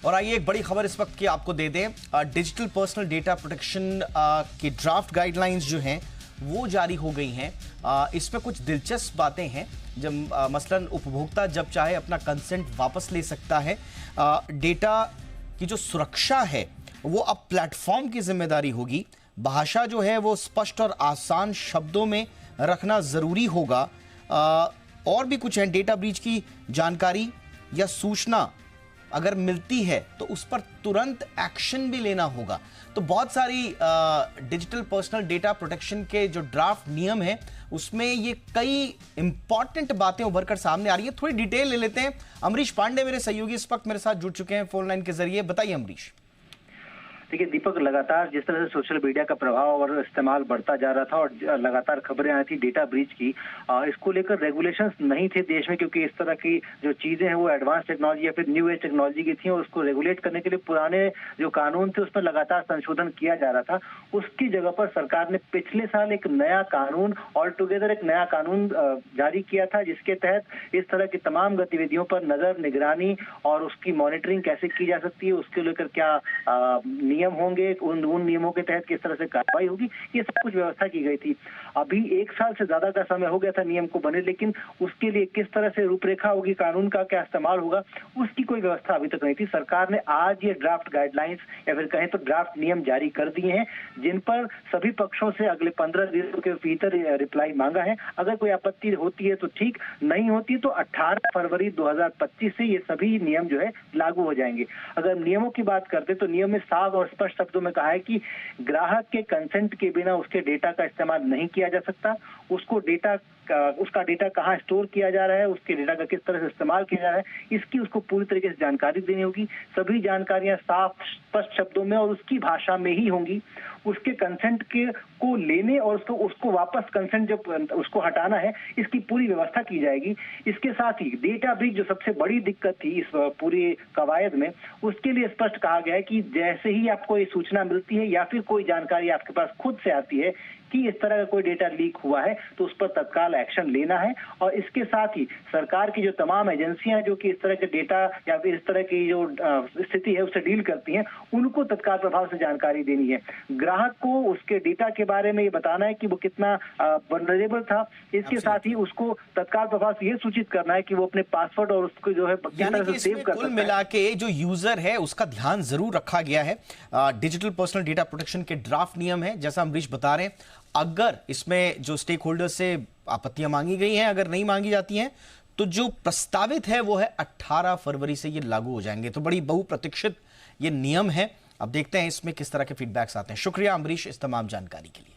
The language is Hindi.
और आइए एक बड़ी खबर इस वक्त की आपको दे दें। डिजिटल पर्सनल डेटा प्रोटेक्शन की ड्राफ्ट गाइडलाइंस जो हैं वो जारी हो गई हैं। इसमें कुछ दिलचस्प बातें हैं। जब मसलन उपभोक्ता जब चाहे अपना कंसेंट वापस ले सकता है। डेटा की जो सुरक्षा है वो अब प्लेटफॉर्म की जिम्मेदारी होगी। भाषा जो है वो स्पष्ट और आसान शब्दों में रखना जरूरी होगा। और भी कुछ है, डेटा ब्रीच की जानकारी या सूचना अगर मिलती है तो उस पर तुरंत एक्शन भी लेना होगा। तो बहुत सारी डिजिटल पर्सनल डेटा प्रोटेक्शन के जो ड्राफ्ट नियम हैं उसमें ये कई इंपॉर्टेंट बातें उभर कर सामने आ रही है। थोड़ी डिटेल ले लेते हैं। अमरीश पांडे मेरे सहयोगी इस वक्त मेरे साथ जुड़ चुके हैं फोन लाइन के जरिए। बताइए अमरीश। देखिए दीपक, लगातार जिस तरह से सोशल मीडिया का प्रभाव और इस्तेमाल बढ़ता जा रहा था और लगातार खबरें आई थी डेटा ब्रीच की, इसको लेकर रेगुलेशंस नहीं थे देश में, क्योंकि इस तरह की जो चीजें हैं वो एडवांस टेक्नोलॉजी या फिर न्यू एज टेक्नोलॉजी की थी और उसको रेगुलेट करने के लिए पुराने जो कानून थे उसमें लगातार संशोधन किया जा रहा था। उसकी जगह पर सरकार ने पिछले साल एक नया कानून, ऑल टुगेदर एक नया कानून जारी किया था, जिसके तहत इस तरह की तमाम गतिविधियों पर नजर, निगरानी और उसकी मॉनिटरिंग कैसे की जा सकती है, उसके लेकर क्या नियम होंगे, उन नियमों के तहत किस तरह से कार्रवाई होगी, ये सब कुछ व्यवस्था की गई थी। अभी 1 साल से ज्यादा का समय हो गया था नियम को बने, लेकिन उसके लिए किस तरह से रूपरेखा होगी, कानून का क्या इस्तेमाल होगा, उसकी कोई व्यवस्था अभी तक नहीं थी। सरकार ने आज ये ड्राफ्ट गाइडलाइंस या फिर कहें तो ड्राफ्ट नियम जारी कर दिए हैं, जिन पर सभी पक्षों से अगले 15 दिनों के भीतर रिप्लाई मांगा है। अगर कोई आपत्ति होती है तो ठीक, नहीं होती तो 18 फरवरी 2025 से ये सभी नियम जो है लागू हो जाएंगे। अगर नियमों की बात करते तो नियम में साफ और स्पष्ट शब्दों में कहा है कि ग्राहक के कंसेंट के बिना उसके डेटा का इस्तेमाल नहीं किया जा सकता। उसका डेटा कहाँ स्टोर किया जा रहा है, उसके डेटा का किस तरह से इस्तेमाल किया जा रहा है, इसकी उसको पूरी तरीके से जानकारी देनी होगी। सभी जानकारियां साफ स्पष्ट शब्दों में और उसकी भाषा में ही होंगी। उसके कंसेंट को लेने और उसको वापस कंसेंट जब उसको हटाना है, इसकी पूरी व्यवस्था की जाएगी। इसके साथ ही डेटा ब्रीच जो सबसे बड़ी दिक्कत थी इस पूरी कवायद में, उसके लिए स्पष्ट कहा गया है कि जैसे ही आपको ये सूचना मिलती है या फिर कोई जानकारी आपके पास खुद से आती है कि इस तरह का कोई डेटा लीक हुआ है, तो उस पर तत्काल एक्शन लेना है। और इसके साथ ही सरकार की जो तमाम एजेंसियां जो कि इस तरह के डेटा या फिर इस तरह की जो स्थिति है उससे डील करती हैं, उनको तत्काल प्रभाव से जानकारी देनी है। ग्राहक को उसके डेटा के बारे में ये बताना है कि वो कितना वल्नरेबल था। इसके साथ ही उसको तत्काल प्रभाव से ये सूचित करना है कि वो अपने पासवर्ड और उसको जो है किस तरह से सेव कर सकता है। कुल मिला के जो यूजर है उसका ध्यान जरूर रखा गया है। डिजिटल पर्सनल डेटा प्रोटेक्शन के ड्राफ्ट नियम है, जैसा अमरीश बता रहे हैं। अगर इसमें जो स्टेक होल्डर से आपत्तियां मांगी गई हैं, अगर नहीं मांगी जाती हैं, तो जो प्रस्तावित है वो है 18 फरवरी से ये लागू हो जाएंगे। तो बड़ी बहुप्रतीक्षित ये नियम है। अब देखते हैं इसमें किस तरह के फीडबैक्स आते हैं। शुक्रिया अमरीश इस तमाम जानकारी के लिए।